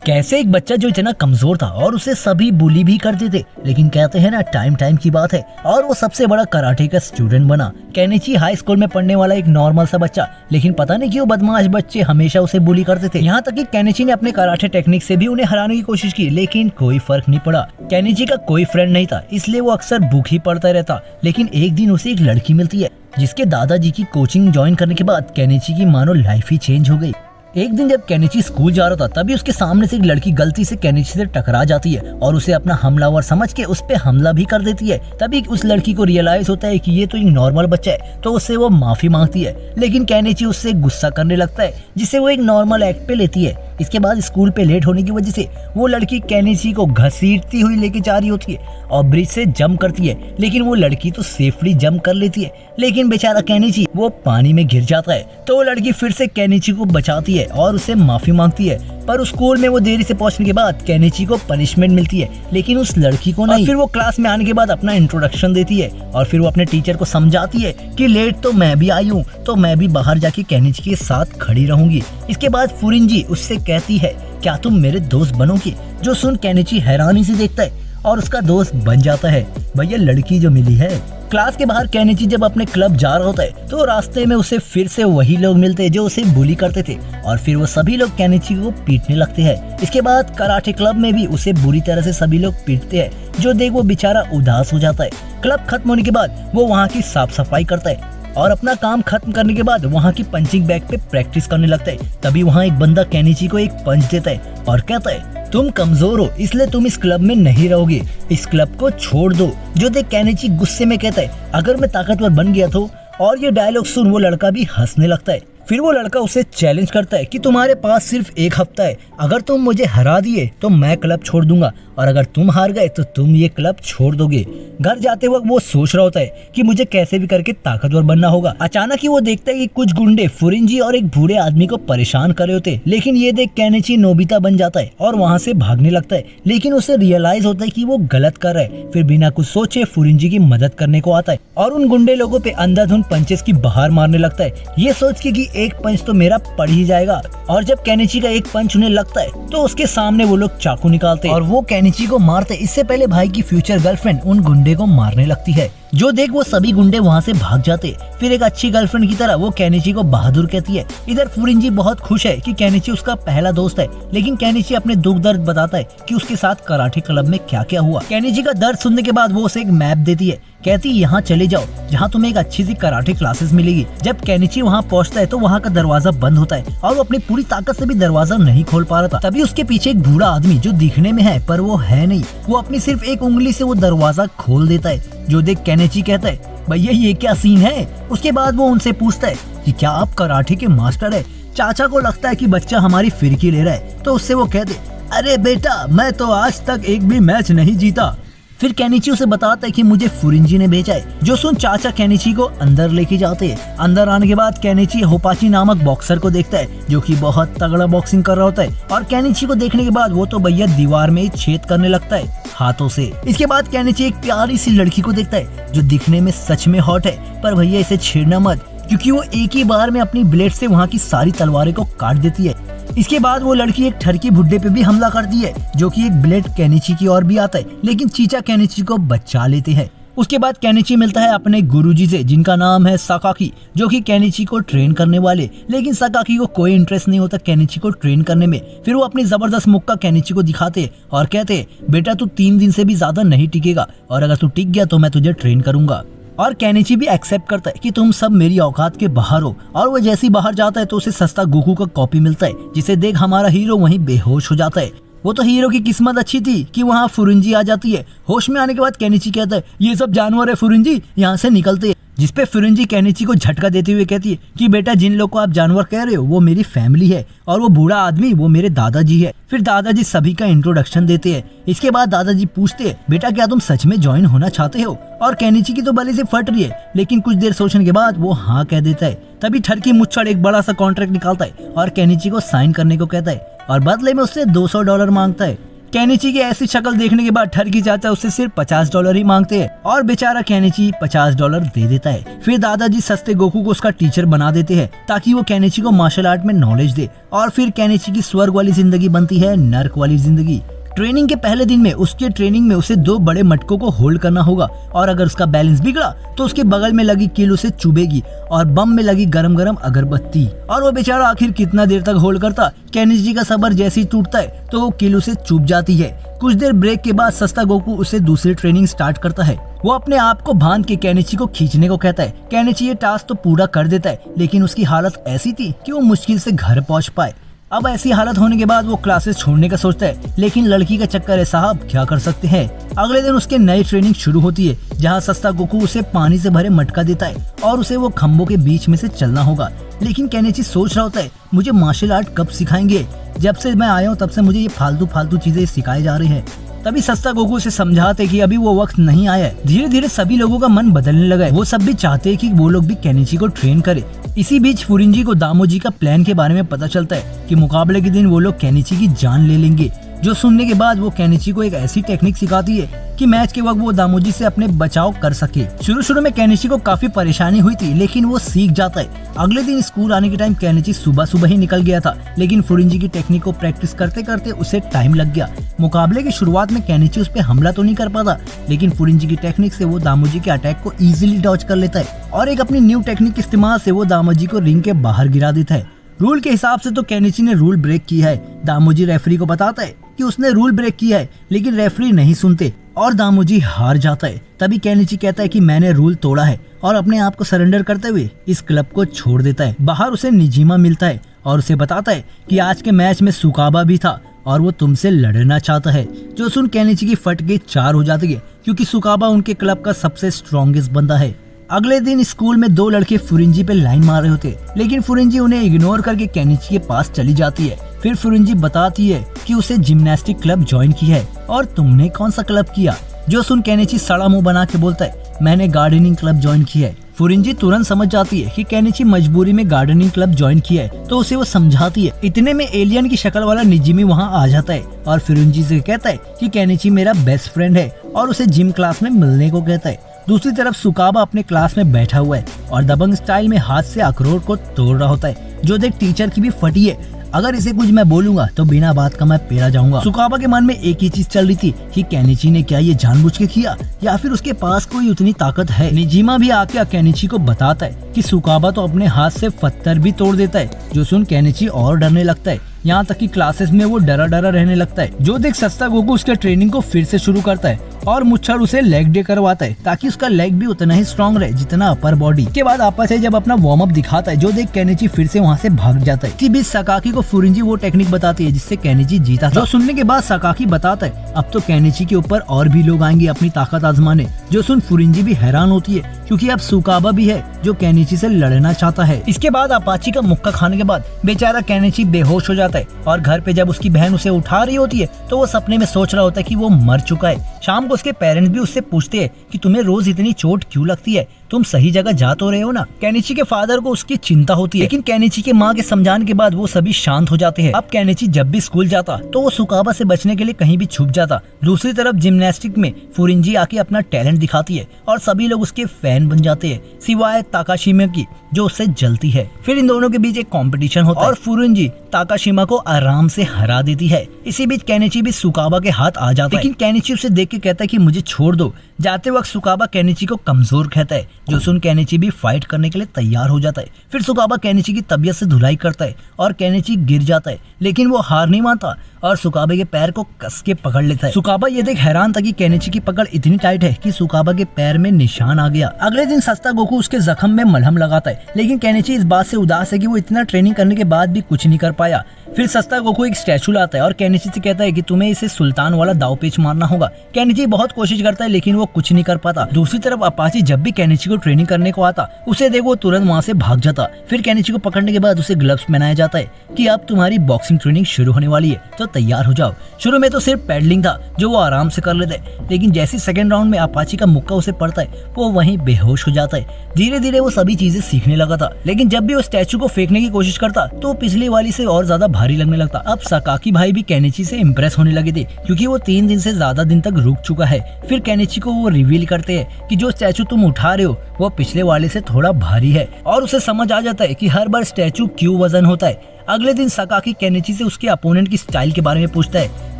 कैसे एक बच्चा जो इतना कमजोर था और उसे सभी बुली भी करते थे, लेकिन कहते हैं ना टाइम टाइम की बात है और वो सबसे बड़ा कराटे का स्टूडेंट बना। केनिची हाई स्कूल में पढ़ने वाला एक नॉर्मल सा बच्चा, लेकिन पता नहीं क्यों बदमाश बच्चे हमेशा उसे बुली करते थे। यहाँ तक कि केनिची ने अपने कराटे टेक्निक से भी उन्हें हराने की कोशिश की, लेकिन कोई फर्क नहीं पड़ा। केनिची का कोई फ्रेंड नहीं था, इसलिए वो अक्सर बुक ही पढ़ता रहता। लेकिन एक दिन उसे एक लड़की मिलती है जिसके दादाजी की कोचिंग ज्वाइन करने के बाद केनिची की मानो लाइफ ही चेंज हो गई। एक दिन जब केनिची स्कूल जा रहा था तभी उसके सामने से एक लड़की गलती से केनिची से टकरा जाती है और उसे अपना हमलावर समझ के उस पे हमला भी कर देती है। तभी उस लड़की को रियलाइज होता है कि ये तो एक नॉर्मल बच्चा है, तो उससे वो माफी मांगती है, लेकिन केनिची उससे गुस्सा करने लगता है जिससे वो एक नॉर्मल एक्ट पे लेती है। इसके बाद स्कूल पे लेट होने की वजह से वो लड़की केनिची को घसीटती हुई लेके जा रही होती है और ब्रिज से जंप करती है, लेकिन वो लड़की तो सेफली जंप कर लेती है, लेकिन बेचारा केनिची वो पानी में गिर जाता है। तो वो लड़की फिर से केनिची को बचाती है और उससे माफी मांगती है, पर उस स्कूल में वो देरी से पहुंचने के बाद केनिची को पनिशमेंट मिलती है, लेकिन उस लड़की को नहीं। फिर वो क्लास में आने के बाद अपना इंट्रोडक्शन देती है और फिर वो अपने टीचर को समझाती है कि लेट तो मैं भी आई हूँ, तो मैं भी बाहर जाके केनिची के साथ खड़ी रहूंगी। इसके बाद फुरिंजी उससे कहती है क्या तुम मेरे दोस्त बनोगी, जो सुन केनिची हैरानी से देखता है और उसका दोस्त बन जाता है। भैया लड़की जो मिली है। क्लास के बाहर केनिची जब अपने क्लब जा रहा होता है तो रास्ते में उसे फिर से वही लोग मिलते हैं जो उसे बुली करते थे और फिर वो सभी लोग केनिची को पीटने लगते हैं। इसके बाद कराटे क्लब में भी उसे बुरी तरह से सभी लोग पीटते हैं, जो देख वो बेचारा उदास हो जाता है। क्लब खत्म होने के बाद वो वहाँ की साफ सफाई करता है और अपना काम खत्म करने के बाद वहाँ की पंचिंग बैग पे प्रैक्टिस करने लगता है। तभी वहाँ एक बंदा केनिची को एक पंच देता है और कहता है तुम कमजोर हो इसलिए तुम इस क्लब में नहीं रहोगे, इस क्लब को छोड़ दो। जो देख केनिची गुस्से में कहता है अगर मैं ताकतवर बन गया तो, और ये डायलॉग सुन वो लड़का भी हंसने लगता है। फिर वो लड़का उसे चैलेंज करता है कि तुम्हारे पास सिर्फ एक हफ्ता है, अगर तुम मुझे हरा दिए तो मैं क्लब छोड़ दूंगा और अगर तुम हार गए तो तुम ये क्लब छोड़ दोगे। घर जाते वक्त वो सोच रहा होता है कि मुझे कैसे भी करके ताकतवर बनना होगा। अचानक ही वो देखता है कि कुछ गुंडे फुरिंजी और एक बूढ़े आदमी को परेशान कर रहे होते, लेकिन ये देख केनिची नोबिता बन जाता है और वहाँ से भागने लगता है, लेकिन उसे रियलाइज होता है कि वो गलत कर रहा है। फिर बिना कुछ सोचे फुरिंजी की मदद करने को आता है और उन गुंडे लोगों पे अंधाधुंध पंचेस की बहार मारने लगता है, ये सोच के कि एक पंच तो मेरा पड़ ही जाएगा। और जब केनिची का एक पंच उन्हें लगता है तो उसके सामने वो लोग चाकू निकालते और वो केनिची को मारते। इससे पहले भाई की फ्यूचर गर्लफ्रेंड उन गुंडे को मारने लगती है, जो देख वो सभी गुंडे वहाँ से भाग जाते। फिर एक अच्छी गर्लफ्रेंड की तरह वो केनिची को बहादुर कहती है। इधर फुरिंजी बहुत खुश है कि केनिची उसका पहला दोस्त है, लेकिन केनिची अपने दुख दर्द बताता है कि उसके साथ कराटे क्लब में क्या क्या हुआ। केनिची का दर्द सुनने के बाद वो उसे एक मैप देती है, कहती यहाँ चले जाओ जहाँ तुम्हें एक अच्छी सी कराटे क्लासेस मिलेगी। जब केनिची वहाँ पहुँचता है तो वहाँ का दरवाजा बंद होता है और वो अपनी पूरी ताकत से भी दरवाजा नहीं खोल पा रहा था। तभी उसके पीछे एक बूढ़ा आदमी जो दिखने में है पर वो है नहीं, वो अपनी सिर्फ एक उंगली से वो दरवाजा खोल देता है। जो देख केनिची कहता है भैया ये क्या सीन है। उसके बाद वो उनसे पूछता है कि क्या आप कराटे के मास्टर है। चाचा को लगता है कि बच्चा हमारी फिरकी ले रहा है, तो उससे वो कहते अरे बेटा मैं तो आज तक एक भी मैच नहीं जीता। फिर केनिची उसे बताता है कि मुझे फुरिंजी ने भेजा है। जो सुन चाचा केनिची को अंदर लेके जाते हैं। अंदर आने के बाद केनिची होपाची नामक बॉक्सर को देखता है जो कि बहुत तगड़ा बॉक्सिंग कर रहा होता है और केनिची को देखने के बाद वो तो भैया दीवार में छेद करने लगता है हाथों से। इसके बाद केनिची एक प्यारी सी लड़की को देखता है जो दिखने में सच में हॉट है, पर भैया इसे छेड़ना मत क्योंकि वो एक ही बार में अपनी ब्लेड से वहाँ की सारी तलवारें को काट देती है। इसके बाद वो लड़की एक ठरकी बुड्ढे पे भी हमला करती है जो कि एक ब्लेड केनिची की ओर भी आता है, लेकिन चीचा केनिची को बचा लेते हैं। उसके बाद केनिची मिलता है अपने गुरुजी से जिनका नाम है सकाकी, जो कि केनिची को ट्रेन करने वाले, लेकिन सकाकी को कोई इंटरेस्ट नहीं होता केनिची को ट्रेन करने में। फिर वो अपनी जबरदस्त मुक्का केनिची को दिखाते और कहते बेटा तू 3 दिन से भी ज्यादा नहीं टिकेगा और अगर तू टिक गया तो मैं तुझे ट्रेन करूंगा। और केनिची भी एक्सेप्ट करता है कि तुम सब मेरी औकात के बाहर हो। और वो जैसे ही बाहर जाता है तो उसे सस्ता गोकू का कॉपी मिलता है, जिसे देख हमारा हीरो वहीं बेहोश हो जाता है। वो तो हीरो की किस्मत अच्छी थी कि वहाँ फुरिंजी आ जाती है। होश में आने के बाद केनिची कहता है ये सब जानवर है फुरिंजी, यहाँ से निकलते हैं। जिसपे फुरिंजी केनिची को झटका देते हुए कहती है कि बेटा जिन लोग को आप जानवर कह रहे हो वो मेरी फैमिली है और वो बूढ़ा आदमी वो मेरे दादाजी है। फिर दादाजी सभी का इंट्रोडक्शन देते हैं। इसके बाद दादाजी पूछते हैं बेटा क्या तुम सच में ज्वाइन होना चाहते हो। और केनिची की तो भले से फट रही है, लेकिन कुछ देर सोचने के बाद वो हाँ कह देता है। तभी ठरकी मुच्छड़ एक बड़ा सा कॉन्ट्रैक्ट निकालता है और केनिची को साइन करने को कहता है और बदले में उससे $200 मांगता है। केनिची की ऐसी शक्ल देखने के बाद ठरकी चाचा उससे सिर्फ $50 ही मांगते हैं और बेचारा केनिची $50 दे देता है। फिर दादाजी सस्ते गोकू को उसका टीचर बना देते हैं ताकि वो केनिची को मार्शल आर्ट में नॉलेज दे और फिर केनिची की स्वर्ग वाली जिंदगी बनती है नर्क वाली जिंदगी। ट्रेनिंग के पहले दिन में उसके ट्रेनिंग में उसे 2 बड़े मटकों को होल्ड करना होगा और अगर उसका बैलेंस बिगड़ा तो उसके बगल में लगी कील उसे चुभेगी और बम में लगी गरम गरम अगरबत्ती। और वो बेचारा आखिर कितना देर तक होल्ड करता। केनिची का सब्र जैसे ही टूटता है तो वो कील उसे चुभ जाती है। कुछ देर ब्रेक के बाद सस्ता गोकू उसे दूसरी ट्रेनिंग स्टार्ट करता है। वो अपने आप को बांध के केनिची को खींचने को कहता है। केनिची ये टास्क तो पूरा कर देता है लेकिन उसकी हालत ऐसी थी कि वो मुश्किल से घर पहुँच पाए। अब ऐसी हालत होने के बाद वो क्लासेस छोड़ने का सोचता है लेकिन लड़की का चक्कर है साहब, क्या कर सकते हैं। अगले दिन उसके नई ट्रेनिंग शुरू होती है जहां सस्ता गोकू उसे पानी से भरे मटका देता है और उसे वो खंभों के बीच में से चलना होगा। लेकिन केनिची सोच रहा होता है मुझे मार्शल आर्ट कब सिखाएंगे, जब से मैं आया हूँ तब से मुझे ये फालतू चीजें सिखाई जा रही है। तभी सस्ता गोकू से समझाते कि अभी वो वक्त नहीं आया है। धीरे धीरे सभी लोगों का मन बदलने लगा है। वो सब भी चाहते हैं कि वो लोग भी केनिची को ट्रेन करे। इसी बीच फुरिंजी को दामोजी का प्लान के बारे में पता चलता है कि मुकाबले के दिन वो लोग केनिची की जान ले लेंगे। जो सुनने के बाद वो केनिची को एक ऐसी टेक्निक सिखाती है कि मैच के वक्त वो दामोजी से अपने बचाव कर सके। शुरू में केनिची को काफी परेशानी हुई थी लेकिन वो सीख जाता है। अगले दिन स्कूल आने के टाइम केनिची सुबह ही निकल गया था लेकिन फुरिंजी की टेक्निक को प्रैक्टिस करते करते उसे टाइम लग गया। मुकाबले की शुरुआत में केनिची उस पर हमला तो नहीं कर पाता लेकिन फुरिंजी की टेक्निक से वो दामोजी के अटैक को इजीली डॉज कर लेता है और एक अपनी न्यू टेक्निक के इस्तेमाल से वो दामोजी को रिंग के बाहर गिरा देता है। रूल के हिसाब से तो केनिची ने रूल ब्रेक किया है। दामोजी रेफरी को बताता है कि उसने रूल ब्रेक किया है लेकिन रेफरी नहीं सुनते और दामोजी हार जाता है। तभी केनिची कहता है कि मैंने रूल तोड़ा है और अपने आप को सरेंडर करते हुए इस क्लब को छोड़ देता है। बाहर उसे निजिमा मिलता है और उसे बताता है कि आज के मैच में सुकाबा भी था और वो तुमसे लड़ना चाहता है। जो सुन केनिची की फट के 4 हो जाती है क्योंकि सुकाबा उनके क्लब का सबसे स्ट्रॉन्गेस्ट बंदा है। अगले दिन स्कूल में 2 लड़के फुरिंजी पे लाइन मार रहे होते लेकिन फुरिंजी उन्हें इग्नोर करके केनिची के पास चली जाती है। फिर फुरिंजी बताती है कि उसे जिम्नास्टिक क्लब ज्वाइन की है और तुमने कौन सा क्लब किया। जो सुन केनिची सड़ा मुंह बना के बोलता है मैंने गार्डनिंग क्लब ज्वाइन किया है। फुरिंजी तुरंत समझ जाती है कि केनिची मजबूरी में गार्डनिंग क्लब ज्वाइन किया है तो उसे वो समझाती है। इतने में एलियन की शक्ल वाला निजिमी वहाँ आ जाता है और फुरिंजी से कहता है कि केनिची मेरा बेस्ट फ्रेंड है और उसे जिम क्लास में मिलने को कहता है। दूसरी तरफ सुकाबा अपने क्लास में बैठा हुआ है और दबंग स्टाइल में हाथ से अखरोट को तोड़ रहा होता है जो देख टीचर की भी फटी है। अगर इसे कुछ मैं बोलूंगा तो बिना बात का मैं पेरा जाऊंगा। सुकाबा के मन में एक ही चीज चल रही थी कि केनिची ने क्या ये जानबूझ के किया या फिर उसके पास कोई उतनी ताकत है। निजिमा भी आके केनिची को बताता है कि सुकाबा तो अपने हाथ से पत्थर भी तोड़ देता है। जो सुन केनिची और डरने लगता है। यहाँ तक कि क्लासेस में वो डरा रहने लगता है। जो देख सस्ता गोकू उसके ट्रेनिंग को फिर से शुरू करता है और मुच्छर उसे लेग डे करवाता है ताकि उसका लेग भी उतना ही स्ट्रॉन्ग रहे जितना अपर बॉडी। के बाद आपस से जब अपना वार्म अप दिखाता है जो देख केनिची फिर से वहाँ से भाग जाता है। इसी बीच सकाकी को फुरिंजी वो टेक्निक बताती है जिससे केनिची जीता था। जो सुनने के बाद सकाकी बताता है अब तो केनिची के ऊपर और भी लोग आएंगे अपनी ताकत आजमाने। जो सुन फुरिंजी भी हैरान होती है क्योंकि अब सुकाबा भी है जो केनिची से लड़ना चाहता है। इसके बाद अपाची का मुक्का खाने के बाद बेचारा केनिची बेहोश हो जाता है और घर पे जब उसकी बहन उसे उठा रही होती है तो वो सपने में सोच रहा होता है कि वो मर चुका है। शाम को उसके पेरेंट्स भी उससे पूछते हैं कि तुम्हें रोज इतनी चोट क्यों लगती है, तुम सही जगह जा तो रहे हो ना। केनिची के फादर को उसकी चिंता होती है लेकिन केनिची के माँ के समझाने के बाद वो सभी शांत हो जाते हैं। अब केनिची जब भी स्कूल जाता तो वो सुकाबा से बचने के लिए कहीं भी छुप जाता। दूसरी तरफ जिम्नास्टिक में फुरिंजी आके अपना टैलेंट दिखाती है और सभी लोग उसके फैन बन जाते हैं सिवाय ताकाशिमा की जो उससे जलती है। फिर इन दोनों के बीच एक कंपटीशन होता है और फुरिंजी ताकाशिमा को आराम से हरा देती है। इसी बीच केनिची भी सुकाबा के हाथ आ जाता है लेकिन केनिची उसे देख के कहता है कि मुझे छोड़ दो। जाते वक्त सुकाबा केनिची को कमजोर कहता है। जो सुन केनिची भी फाइट करने के लिए तैयार हो जाता है। फिर सुकाबा केनिची की तबीयत से धुलाई करता है और केनिची गिर जाता है लेकिन वो हार नहीं मानता और सुकाबा के पैर को कस के पकड़ लेता है। सुकाबा ये देख हैरान था कि केनिची की पकड़ इतनी टाइट है कि सुकाबा के पैर में निशान आ गया। अगले दिन सस्ता गोकू उसके जख्म में मलहम लगाता है लेकिन केनिची इस बात से उदास है कि वो इतना ट्रेनिंग करने के बाद भी कुछ नहीं कर पाया। फिर सस्ता गोकू एक स्टैचू लाता है और केनिची से कहता है कि तुम्हें इसे सुल्तान वाला दाव पेच मारना होगा। केनिची बहुत कोशिश करता है लेकिन वो कुछ नहीं कर पाता। दूसरी तरफ अपाची जब भी केनिची को ट्रेनिंग करने को आता उसे देख वो तुरंत वहाँ से भाग जाता। फिर केनिची को पकड़ने के बाद उसे ग्लव्स पहनाया जाता है कि अब तुम्हारी बॉक्सिंग ट्रेनिंग शुरू होने वाली है तो तैयार हो जाओ। शुरू में तो सिर्फ पैडलिंग था जो वो आराम से कर लेते लेकिन जैसे सेकंड राउंड में अपाची का मुक्का उसे पड़ता है वो वहीं बेहोश हो जाता है। धीरे धीरे वो सभी चीजें सीखने लगा था लेकिन जब भी वो स्टैचू को फेंकने की कोशिश करता तो पिछली वाली से और ज्यादा भारी लगने लगता। अब सकाकी भाई भी केनिची से इम्प्रेस होने लगे थे क्योंकि वो 3 दिन से ज्यादा दिन तक रुक चुका है। फिर केनिची को वो रिवील करते हैं कि जो स्टैचू तुम उठा रहे हो वो पिछले वाले से थोड़ा भारी है, और उसे समझ आ जाता है कि हर बार स्टैचू क्यों वजन होता है। अगले दिन सकाकी केनिची से उसके अपोनेंट की स्टाइल के बारे में पूछता है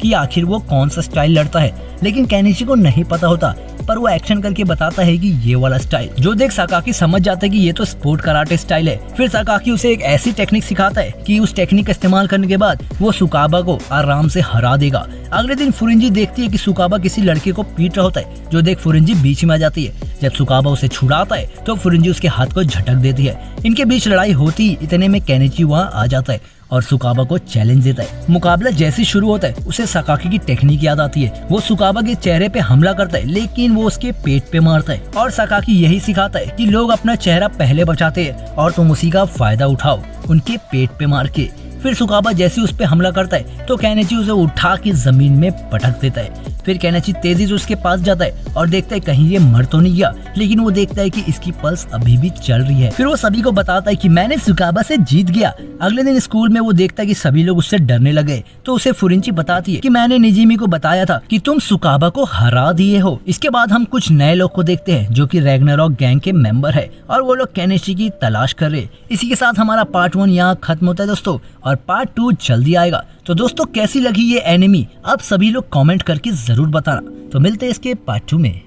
कि आखिर वो कौन सा स्टाइल लड़ता है, लेकिन केनिची को नहीं पता होता, पर वो एक्शन करके बताता है कि ये वाला स्टाइल। जो देख सकाकी समझ जाता है कि ये तो स्पोर्ट कराटे स्टाइल है। फिर सकाकी उसे एक ऐसी टेक्निक सिखाता है कि उस टेक्निक का इस्तेमाल करने के बाद वो सुकाबा को आराम से हरा देगा। अगले दिन फुरिंजी देखती है कि सुकाबा किसी लड़के को पीट रहा होता है। जो देख फुरिंजी बीच में आ जाती है। जब सुकाबा उसे छुड़ाता है तो फुरिंजी उसके हाथ को झटक देती है। इनके बीच लड़ाई होती, इतने में केनिची वहाँ आ जाता है और सुकाबा को चैलेंज देता है। मुकाबला जैसे शुरू होता है उसे सकाकी की टेक्निक याद आती है। वो सुकाबा के चेहरे पे हमला करता है, लेकिन वो उसके पेट पे मारता है, और सकाकी यही सिखाता है कि लोग अपना चेहरा पहले बचाते हैं और तुम उसी का फायदा उठाओ, उनके पेट पे मार के। फिर सुकाबा जैसे उस पे हमला करता है तो केनिची उसे उठा के जमीन में पटक देता है। फिर केनिची तेजी से उसके पास जाता है और देखता है कहीं ये मर तो नहीं गया, लेकिन वो देखता है कि इसकी पल्स अभी भी चल रही है। फिर वो सभी को बताता है कि मैंने सुकाबा से जीत गया। अगले दिन स्कूल में वो देखता है कि सभी लोग उससे डरने लगे, तो उसे फुरिंची बताती है कि मैंने निजिमी को बताया था कि तुम सुकाबा को हरा दिए हो। इसके बाद हम कुछ नए लोग को देखते हैं जो कि रैग्नारॉक गैंग के मेंबर है, और वो लोग केनिची की तलाश कर रहे। इसी के साथ हमारा पार्ट 1 यहाँ खत्म होता है दोस्तों, और पार्ट 2 जल्दी आएगा। तो दोस्तों कैसी लगी ये एनिमी अब सभी लोग कमेंट करके जरूर बताना। तो मिलते हैं इसके पार्ट 2 में।